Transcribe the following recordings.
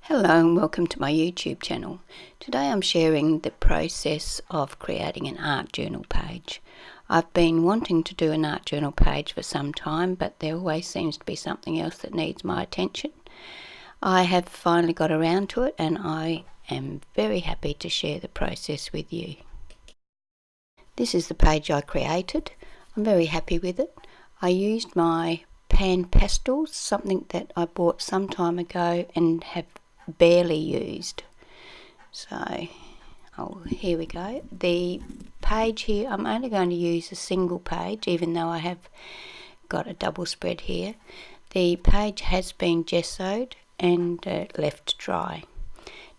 Hello and welcome to my YouTube channel. Today I'm sharing the process of creating an art journal page. I've been wanting to do an art journal page for some time, but there always seems to be something else that needs my attention. I have finally got around to it and I am very happy to share the process with you. This is the page I created. I'm very happy with it. I used my Pan Pastels, something that I bought some time ago and have barely used. So here we go. The page here, I'm only going to use a single page, even though I have got a double spread here. The page has been gessoed and left dry.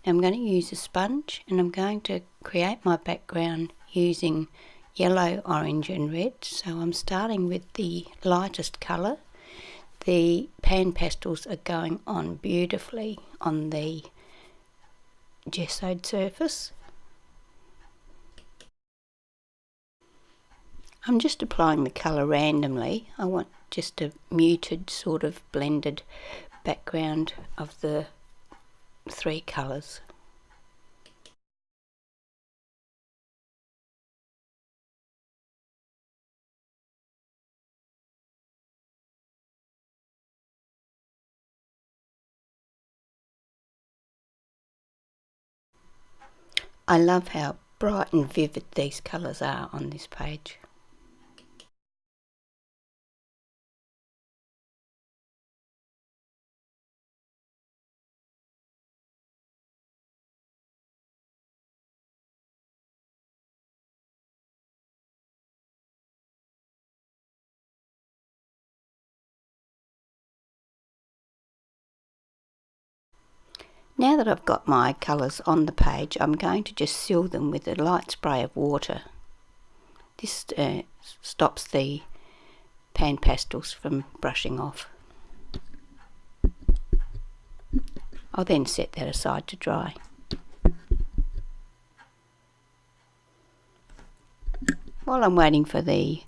Now I'm going to use a sponge and I'm going to create my background using yellow, orange and red. So I'm starting with the lightest colour. The Pan Pastels are going on beautifully on the gessoed surface. I'm just applying the colour randomly. I want just a muted sort of blended background of the three colours. I love how bright and vivid these colours are on this page. Now that I've got my colours on the page, I'm going to just seal them with a light spray of water. This stops the Pan Pastels from brushing off. I'll then set that aside to dry. While I'm waiting for the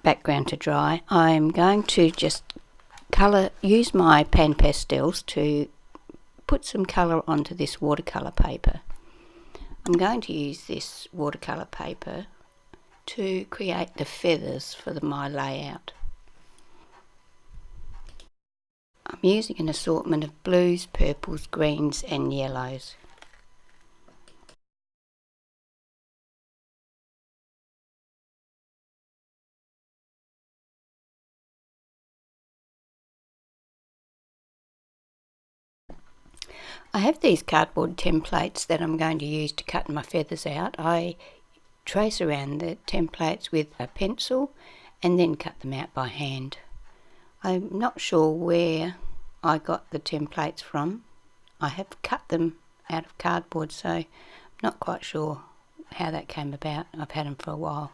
background to dry, I'm going to just use my Pan Pastels to put some colour onto this watercolour paper. I'm going to use this watercolour paper to create the feathers for my layout. I'm using an assortment of blues, purples, greens and yellows. I have these cardboard templates that I'm going to use to cut my feathers out. I trace around the templates with a pencil and then cut them out by hand. I'm not sure where I got the templates from. I have cut them out of cardboard, so I'm not quite sure how that came about. I've had them for a while.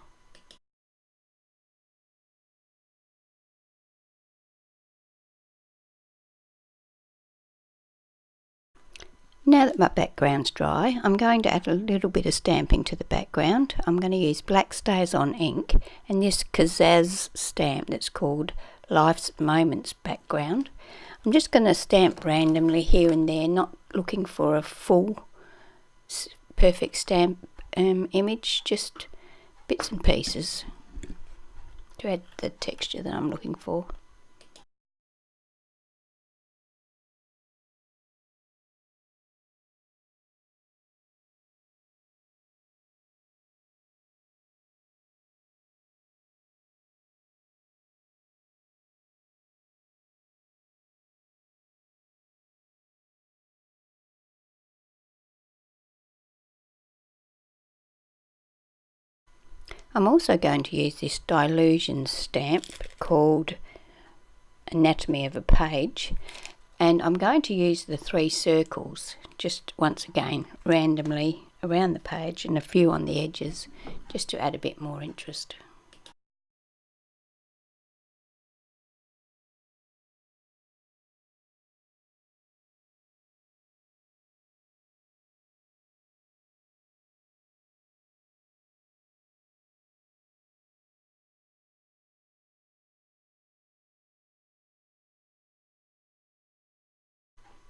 Now that my background's dry, I'm going to add a little bit of stamping to the background. I'm going to use black StazOn ink and this Kazaz stamp that's called Life's Moments background. I'm just going to stamp randomly here and there, not looking for a full perfect stamp image, just bits and pieces to add the texture that I'm looking for. I'm also going to use this Dilution stamp called Anatomy of a Page, and I'm going to use the 3 circles just once again randomly around the page and a few on the edges just to add a bit more interest.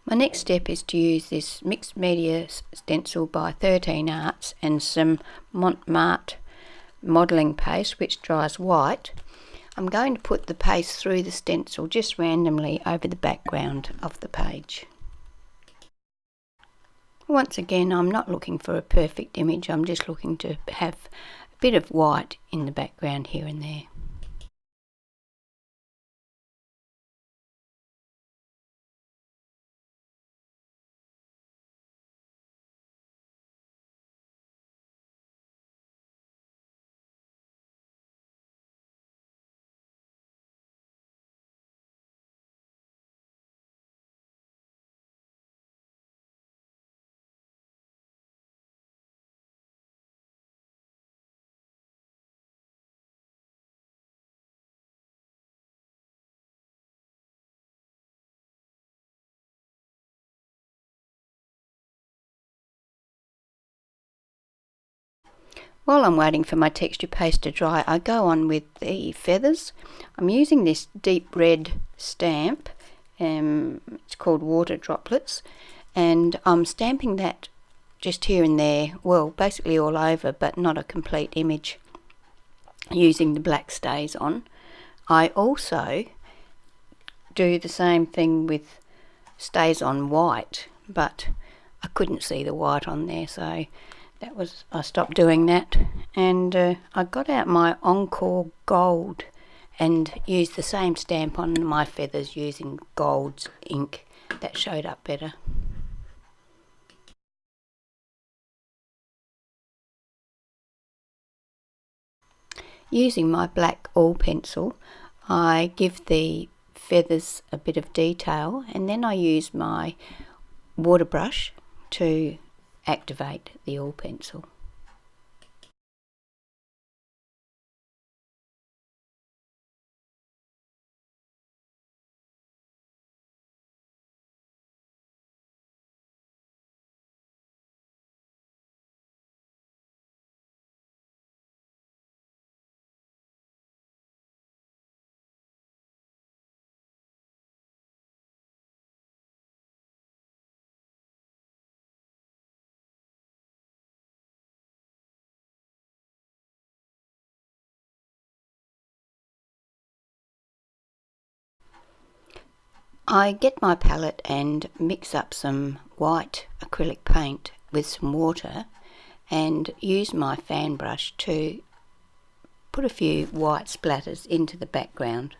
My next step is to use this mixed media stencil by 13 Arts and some Montmartre modelling paste which dries white. I'm going to put the paste through the stencil just randomly over the background of the page. Once again, I'm not looking for a perfect image, I'm just looking to have a bit of white in the background here and there. While I'm waiting for my texture paste to dry, I go on with the feathers. I'm using this deep red stamp, it's called Water Droplets, and I'm stamping that just here and there, well, basically all over, but not a complete image, using the black stays on. I also do the same thing with stays on white, but I couldn't see the white on there, so I stopped doing that, and I got out my Encore Gold and used the same stamp on my feathers using gold ink. That showed up better. Using my black oil pencil, I give the feathers a bit of detail, and then I use my water brush to activate the oil pencil. I get my palette and mix up some white acrylic paint with some water and use my fan brush to put a few white splatters into the background.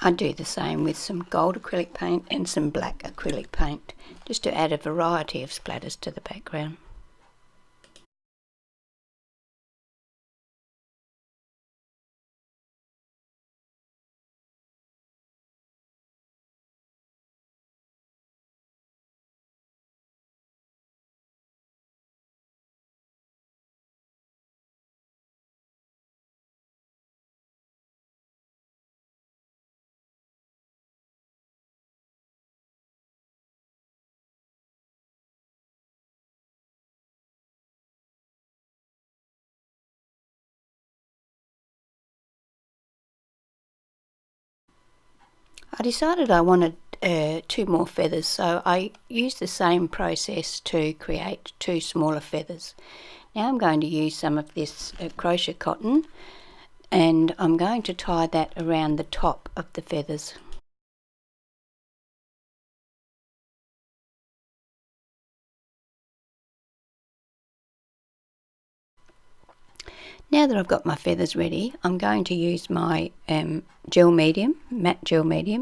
I do the same with some gold acrylic paint and some black acrylic paint, just to add a variety of splatters to the background. I decided I wanted 2 more feathers, so I used the same process to create 2 smaller feathers. Now I'm going to use some of this crochet cotton, and I'm going to tie that around the top of the feathers. Now that I've got my feathers ready, I'm going to use my matte gel medium,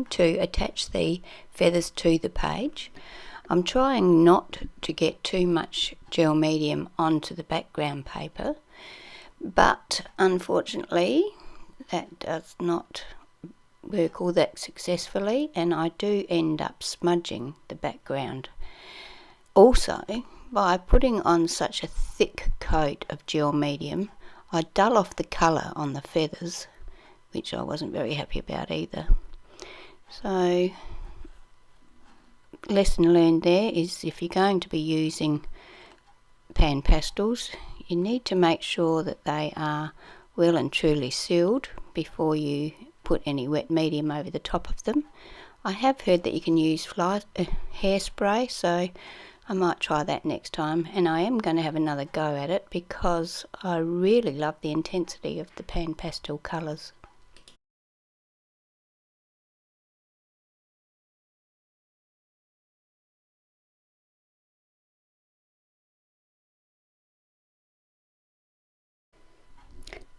to attach the feathers to the page. I'm trying not to get too much gel medium onto the background paper, but unfortunately that does not work all that successfully, and I do end up smudging the background. Also, by putting on such a thick coat of gel medium, I dull off the colour on the feathers, which I wasn't very happy about either. So, lesson learned there is if you're going to be using Pan Pastels, you need to make sure that they are well and truly sealed before you put any wet medium over the top of them. I have heard that you can use hairspray, so I might try that next time, and I am going to have another go at it because I really love the intensity of the Pan Pastel colours.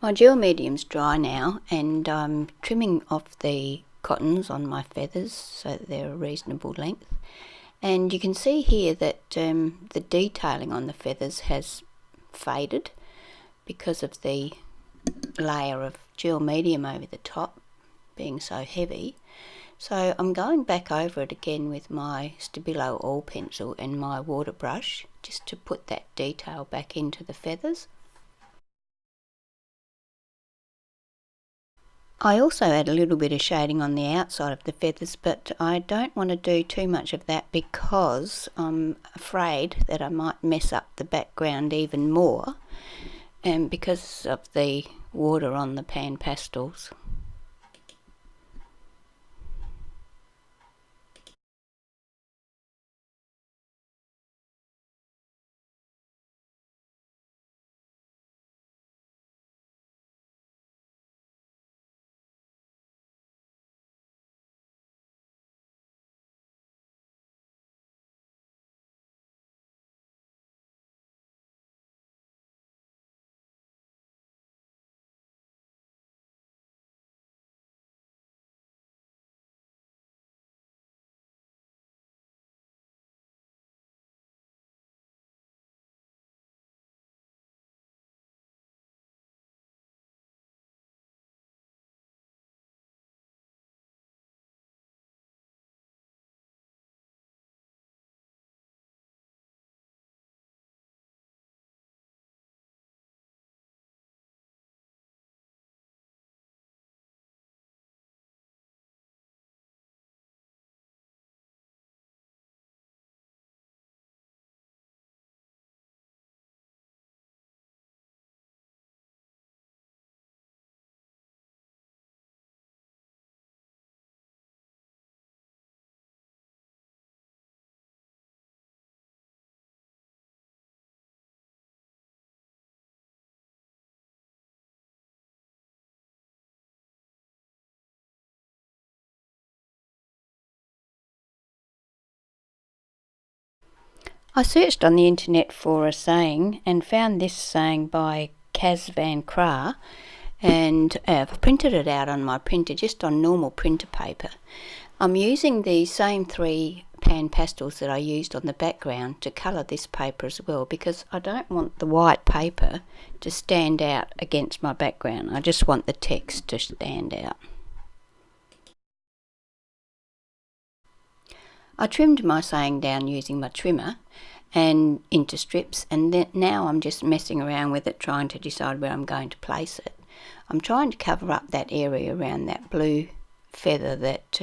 My gel medium's dry now, and I'm trimming off the cottons on my feathers so that they're a reasonable length. And you can see here that the detailing on the feathers has faded because of the layer of gel medium over the top being so heavy. So I'm going back over it again with my Stabilo oil pencil and my water brush just to put that detail back into the feathers. I also add a little bit of shading on the outside of the feathers, but I don't want to do too much of that because I'm afraid that I might mess up the background even more, and because of the water on the Pan Pastels. I searched on the internet for a saying and found this saying by Kaz Van Kra, and I've printed it out on my printer, just on normal printer paper. I'm using the same 3 Pan Pastels that I used on the background to colour this paper as well, because I don't want the white paper to stand out against my background. I just want the text to stand out. I trimmed my saying down using my trimmer and into strips, and then now I'm just messing around with it, trying to decide where I'm going to place it. I'm trying to cover up that area around that blue feather that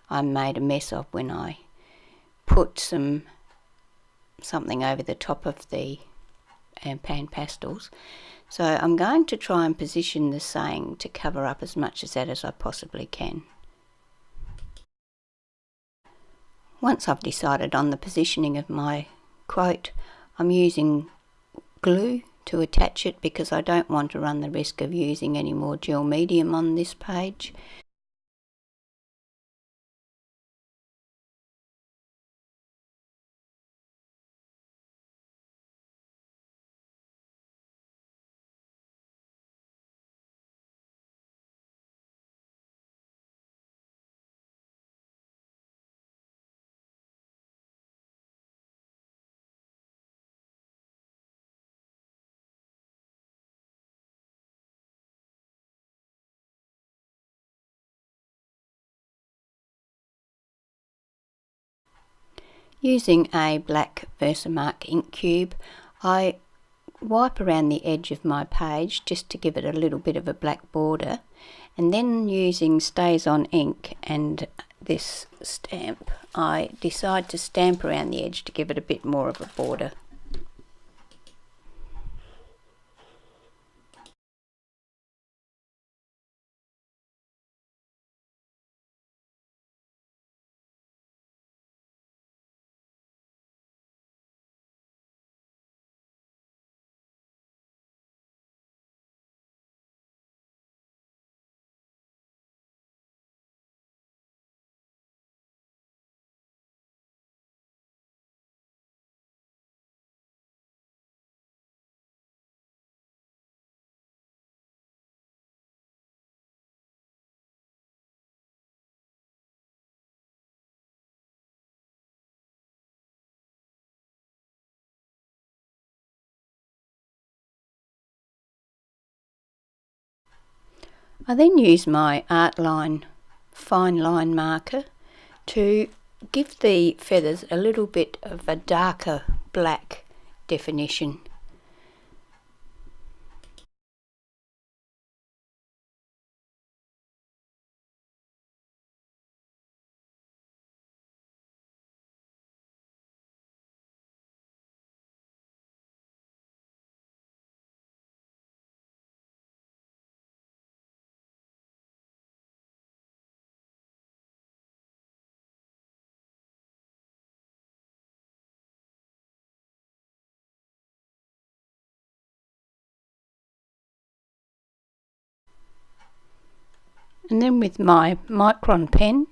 I made a mess of when I put something over the top of the Pan Pastels. So I'm going to try and position the saying to cover up as much of that as I possibly can. Once I've decided on the positioning of my quote, I'm using glue to attach it because I don't want to run the risk of using any more gel medium on this page. Using a black Versamark ink cube, I wipe around the edge of my page just to give it a little bit of a black border, and then using Stays On ink and this stamp, I decide to stamp around the edge to give it a bit more of a border. I then use my art line fine line marker to give the feathers a little bit of a darker black definition. And then with my micron pen,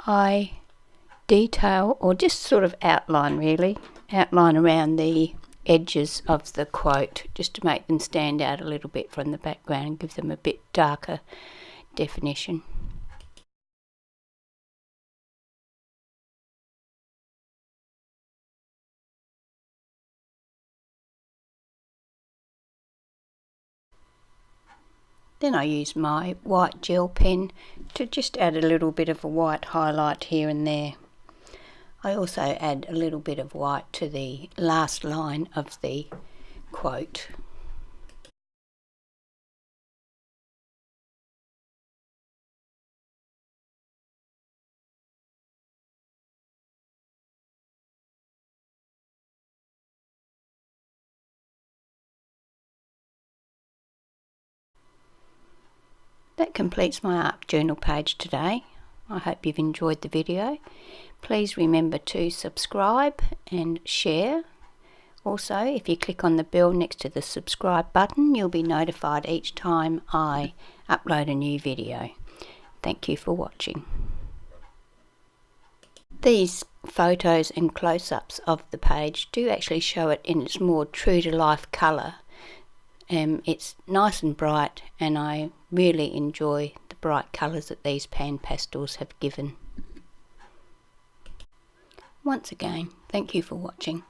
I detail, or just sort of outline around the edges of the quote, just to make them stand out a little bit from the background and give them a bit darker definition. Then I use my white gel pen to just add a little bit of a white highlight here and there. I also add a little bit of white to the last line of the quote. That completes my art journal page today. I hope you've enjoyed the video. Please remember to subscribe and share. Also, if you click on the bell next to the subscribe button, you'll be notified each time I upload a new video. Thank you for watching. These photos and close-ups of the page do actually show it in its more true-to-life colour. It's nice and bright, and I really enjoy the bright colours that these Pan Pastels have given. Once again, thank you for watching.